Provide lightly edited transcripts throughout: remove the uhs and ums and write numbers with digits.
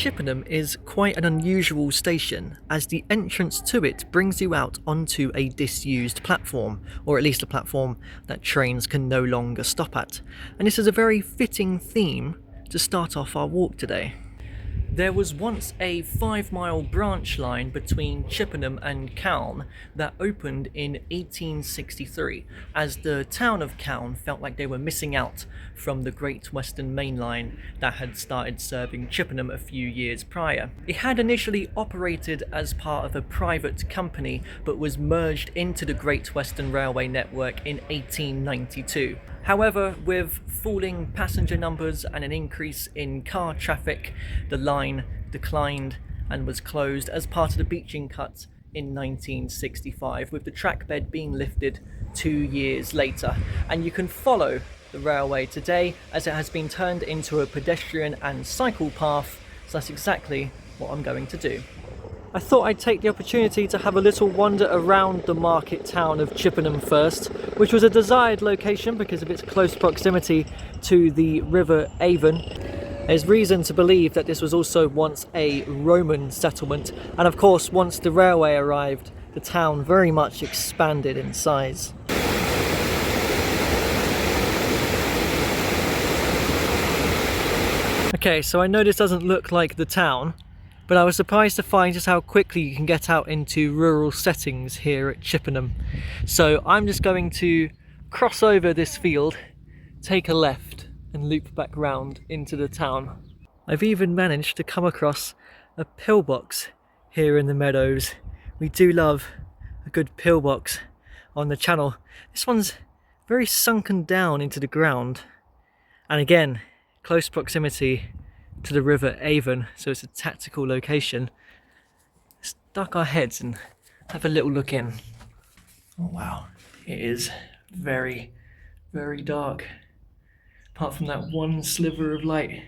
Chippenham is quite an unusual station, as the entrance to it brings you out onto a disused platform, or at least a platform that trains can no longer stop at. And this is a very fitting theme to start off our walk today. There was once a 5-mile branch line between Chippenham and Calne that opened in 1863, as the town of Calne felt like they were missing out from the Great Western Main Line that had started serving Chippenham a few years prior. It had initially operated as part of a private company, but was merged into the Great Western Railway network in 1892. However, with falling passenger numbers and an increase in car traffic, the line declined and was closed as part of the beaching cut in 1965, with the track bed being lifted 2 years later. And you can follow the railway today as it has been turned into a pedestrian and cycle path, so that's exactly what I'm going to do. I thought I'd take the opportunity to have a little wander around the market town of Chippenham first, which was a desired location because of its close proximity to the River Avon. There's reason to believe that this was also once a Roman settlement, and of course once the railway arrived, the town very much expanded in size. Okay, so I know this doesn't look like the town, but I was surprised to find just how quickly you can get out into rural settings here at Chippenham. So I'm just going to cross over this field, take a left and loop back round into the town. I've even managed to come across a pillbox here in the meadows. We do love a good pillbox on the channel. This one's very sunken down into the ground, and again, close proximity to the River Avon, so it's a tactical location. Let's duck our heads and have a little look in. Oh wow, it is very, very dark, apart from that one sliver of light.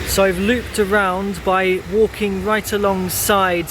So I've looped around by walking right alongside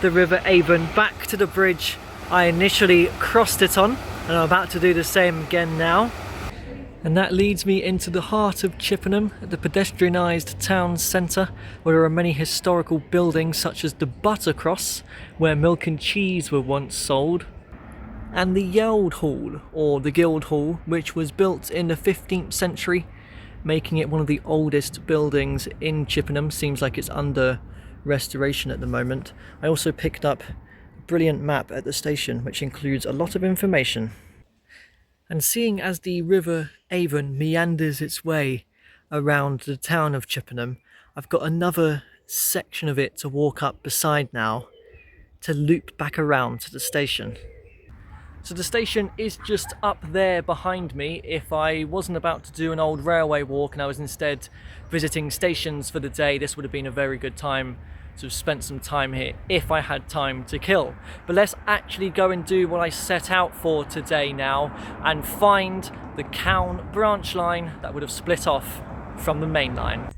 the River Avon back to the bridge I initially crossed it on, and I'm about to do the same again now. And that leads me into the heart of Chippenham, at the pedestrianised town centre, where there are many historical buildings such as the Buttercross, where milk and cheese were once sold, and the Guildhall, or the Guildhall, which was built in the 15th century, making it one of the oldest buildings in Chippenham. Seems like it's under restoration at the moment. I also picked up brilliant map at the station which includes a lot of information. And seeing as the River Avon meanders its way around the town of Chippenham, I've got another section of it to walk up beside now to loop back around to the station. So the station is just up there behind me. If I wasn't about to do an old railway walk and I was instead visiting stations for the day, this would have been a very good time to have spent some time here if I had time to kill. But let's actually go and do what I set out for today now and find the Calne branch line that would have split off from the main line.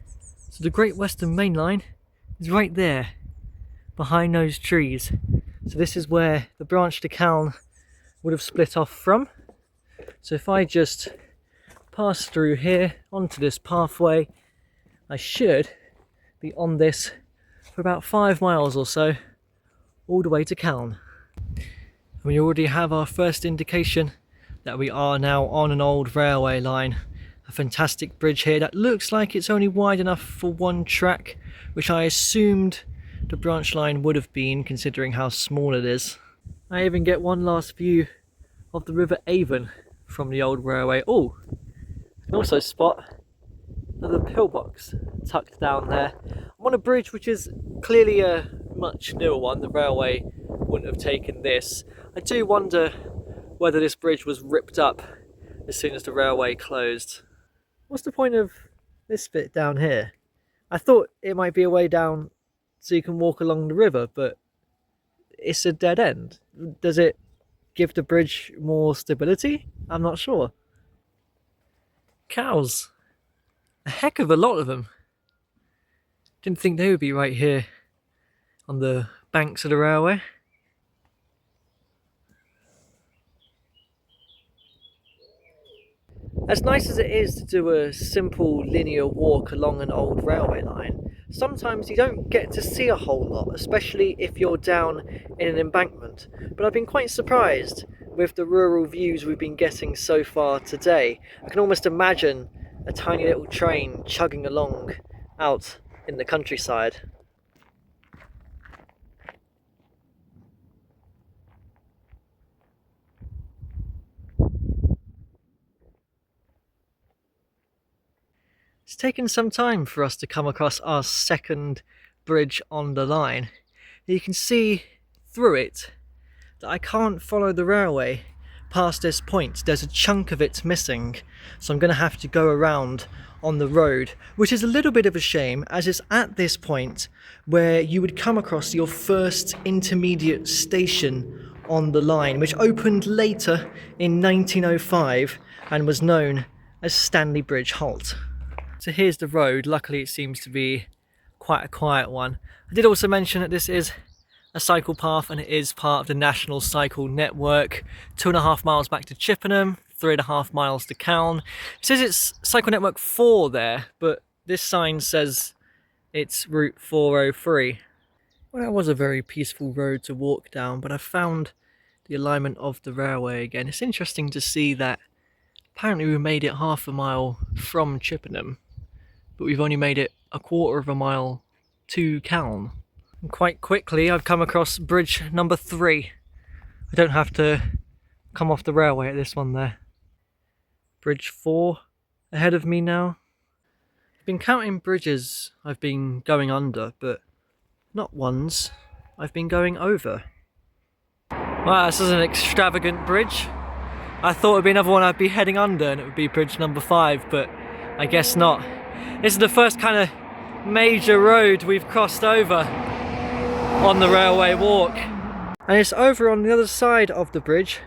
So the Great Western Main Line is right there behind those trees. So this is where the branch to Calne would have split off from. So if I just pass through here onto this pathway, I should be on this for about 5 miles or so, all the way to Calne. We already have our first indication that we are now on an old railway line. A fantastic bridge here that looks like it's only wide enough for one track, which I assumed the branch line would have been, considering how small it is. I even get one last view of the River Avon from the old railway. Oh, I can also spot another pillbox tucked down there. I'm on a bridge which is clearly a much newer one. The railway wouldn't have taken this. I do wonder whether this bridge was ripped up as soon as the railway closed. What's the point of this bit down here? I thought it might be a way down so you can walk along the river, but it's a dead end. Does it give the bridge more stability? I'm not sure. Cows. A heck of a lot of them. Didn't think they would be right here on the banks of the railway. As nice as it is to do a simple linear walk along an old railway line, sometimes you don't get to see a whole lot, especially if you're down in an embankment. But I've been quite surprised with the rural views we've been getting so far today. I can almost imagine a tiny little train chugging along out in the countryside. It's taken some time for us to come across our second bridge on the line. You can see through it that I can't follow the railway past this point. There's a chunk of it missing, so I'm going to have to go around on the road, which is a little bit of a shame, as it's at this point where you would come across your first intermediate station on the line, which opened later in 1905 and was known as Stanley Bridge Halt. So here's the road. Luckily it seems to be quite a quiet one. I did also mention that this is a cycle path and it is part of the National Cycle Network. 2.5 miles back to Chippenham, 3.5 miles to Calne. It says it's Cycle Network 4 there, but this sign says it's Route 403. Well, that was a very peaceful road to walk down, but I found the alignment of the railway again. It's interesting to see that apparently we made it 1/2 mile from Chippenham, but we've only made it 1/4 mile to Calne. And quite quickly I've come across bridge number 3. I don't have to come off the railway at this one there. Bridge 4 ahead of me now. I've been counting bridges I've been going under, but not ones I've been going over. Wow, this is an extravagant bridge. I thought it would be another one I'd be heading under and it would be bridge number 5, but I guess not. This is the first kind of major road we've crossed over on the railway walk. And it's over on the other side of the bridge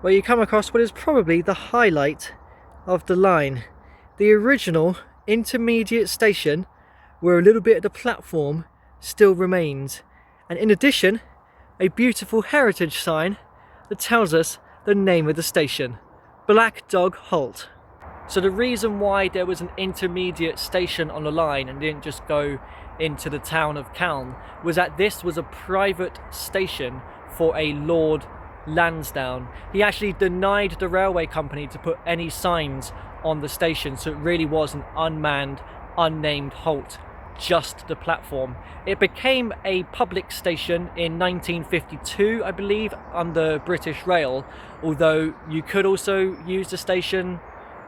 where you come across what is probably the highlight of the line. The original intermediate station where a little bit of the platform still remains. And in addition, a beautiful heritage sign that tells us the name of the station, Black Dog Halt. So the reason why there was an intermediate station on the line and didn't just go into the town of Calne was that this was a private station for a Lord Lansdowne. He actually denied the railway company to put any signs on the station, so it really was an unmanned, unnamed halt, just the platform. It became a public station in 1952, I believe, under British Rail, although you could also use the station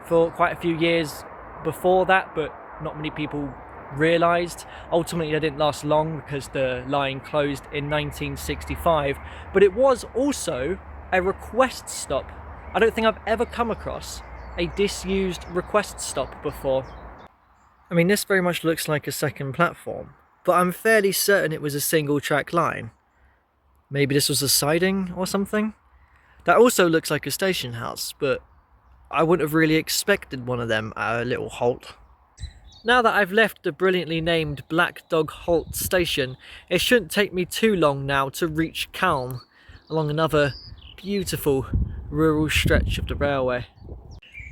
for quite a few years before that, but not many people realised. Ultimately it didn't last long because the line closed in 1965, but it was also a request stop. I don't think I've ever come across a disused request stop before. I mean, this very much looks like a second platform, but I'm fairly certain it was a single track line. Maybe this was a siding or something? That also looks like a station house, but I wouldn't have really expected one of them at a little halt. Now that I've left the brilliantly named Black Dog Halt station, it shouldn't take me too long now to reach Calne, along another beautiful rural stretch of the railway.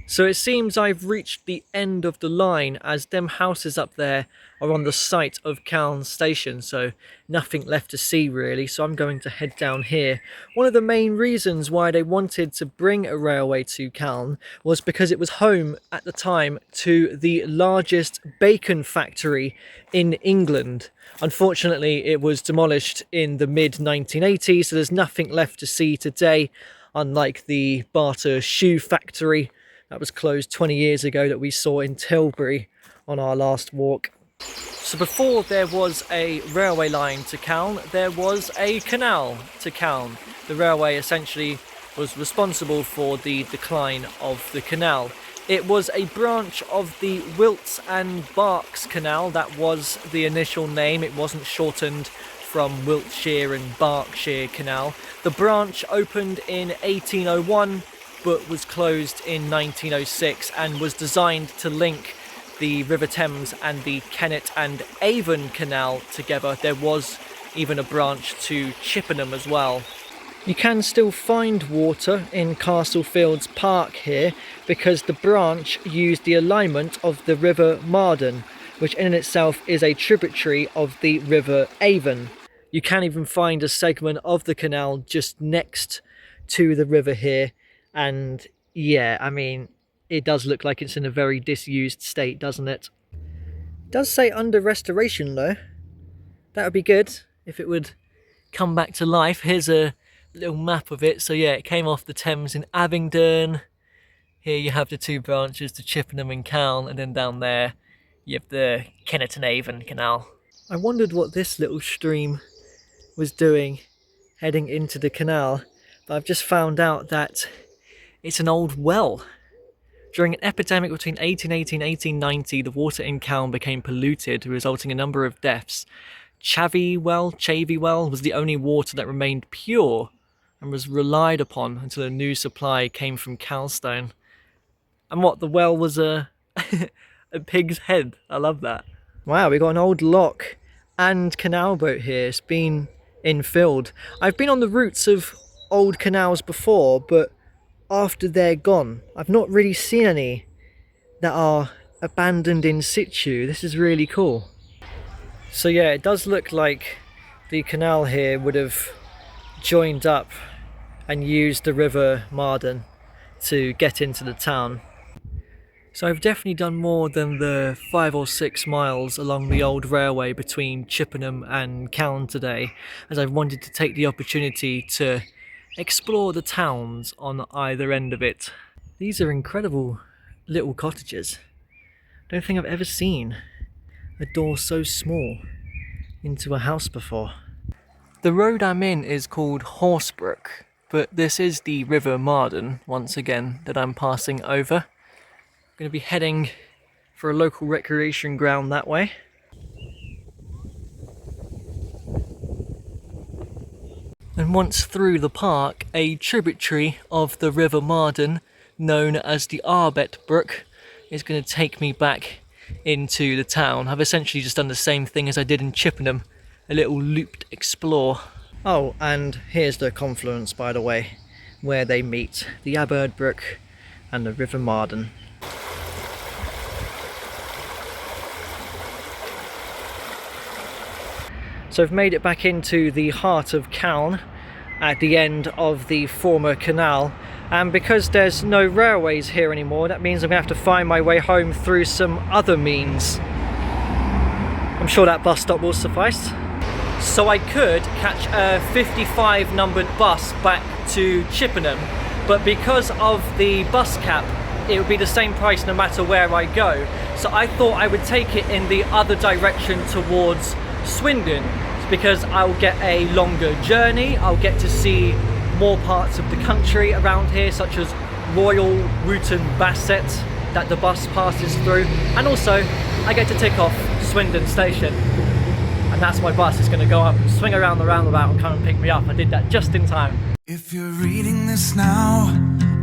So it seems I've reached the end of the line, as them houses up there are on the site of Calne station, so nothing left to see really, so I'm going to head down here. One of the main reasons why they wanted to bring a railway to Calne was because it was home at the time to the largest bacon factory in England. Unfortunately it was demolished in the mid-1980s, so there's nothing left to see today, unlike the Barter shoe factory that was closed 20 years ago that we saw in Tilbury on our last walk. So before there was a railway line to Calne, there was a canal to Calne. The railway essentially was responsible for the decline of the canal. It was a branch of the Wilts and Berks Canal. That was the initial name. It wasn't shortened from Wiltshire and Berkshire Canal. The branch opened in 1801 but was closed in 1906 and was designed to link the River Thames and the Kennet and Avon Canal together. There was even a branch to Chippenham as well. You can still find water in Castlefields Park here because the branch used the alignment of the River Marden, which in itself is a tributary of the River Avon. You can even find a segment of the canal just next to the river here, and yeah, I mean, it does look like it's in a very disused state, doesn't it? It does say under restoration though. That would be good if it would come back to life. Here's a little map of it. So yeah, it came off the Thames in Abingdon. Here you have the two branches, the Chippenham and Calne, and then down there you have the Canal and Avon Canal. I wondered what this little stream was doing heading into the canal, but I've just found out that it's an old well. During an epidemic between 1880 and 1890, the water in Calne became polluted, resulting in a number of deaths. Chavy well was the only water that remained pure and was relied upon until a new supply came from Calstone. And what, the well was a a pig's head. I love that. Wow, we got an old lock and canal boat here. It's been infilled. I've been on the routes of old canals before, but after they're gone, I've not really seen any that are abandoned in situ. This is really cool. So yeah, it does look like the canal here would have joined up and used the River Marden to get into the town. So I've definitely done more than the 5 or 6 miles along the old railway between Chippenham and Calne today, as I've wanted to take the opportunity to explore the towns on either end of it. These are incredible little cottages. Don't think I've ever seen a door so small into a house before. The road I'm in is called Horsebrook, but this is the River Marden once again that I'm passing over. I'm going to be heading for a local recreation ground that way. And once through the park, a tributary of the River Marden, known as the Arbet Brook, is going to take me back into the town. I've essentially just done the same thing as I did in Chippenham, a little looped explore. Oh, and here's the confluence, by the way, where they meet, the Arbet Brook and the River Marden. So I've made it back into the heart of Calne at the end of the former canal, and because there's no railways here anymore, that means I'm going to have to find my way home through some other means. I'm sure that bus stop will suffice. So I could catch a 55 numbered bus back to Chippenham, but because of the bus cap, it would be the same price no matter where I go. So I thought I would take it in the other direction towards Swindon, because I'll get a longer journey. I'll get to see more parts of the country around here, such as Royal Wootton Basset that the bus passes through, and also I get to tick off Swindon station, and that's my bus. It's going to go up and swing around the roundabout and come and pick me up. I did that just in time. If you're reading this now,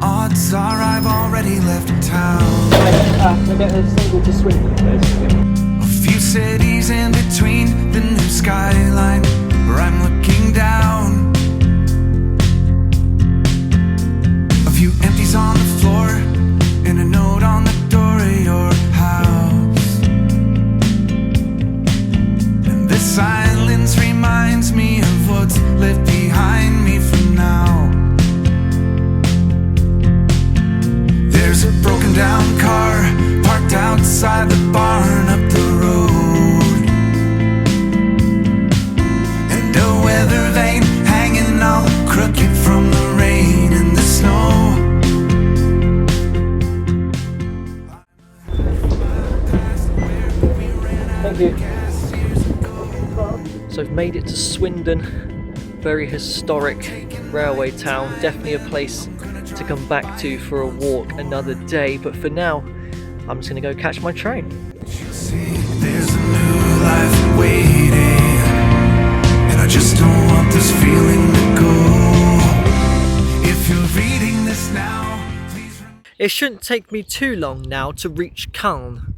odds are I've already left town. I get a single to Swindon, basically. A few cities in between the new skyline where I'm looking down. A few empties on the floor and a note on the door of your house. And this silence reminds me of what's left behind me for now. There's a broken down car parked outside the barn up the road, and a weather vane hanging all crooked from the rain and the snow. Thank you. So I've made it to Swindon, very historic railway town, definitely a place to come back to for a walk another day, but for now I'm just going to go catch my train. There's a new life waiting, and I just don't want this feeling to go. If you're reading this now, please. It shouldn't take me too long now to reach Calne.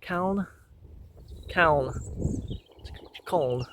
Calne? Calne. Calne.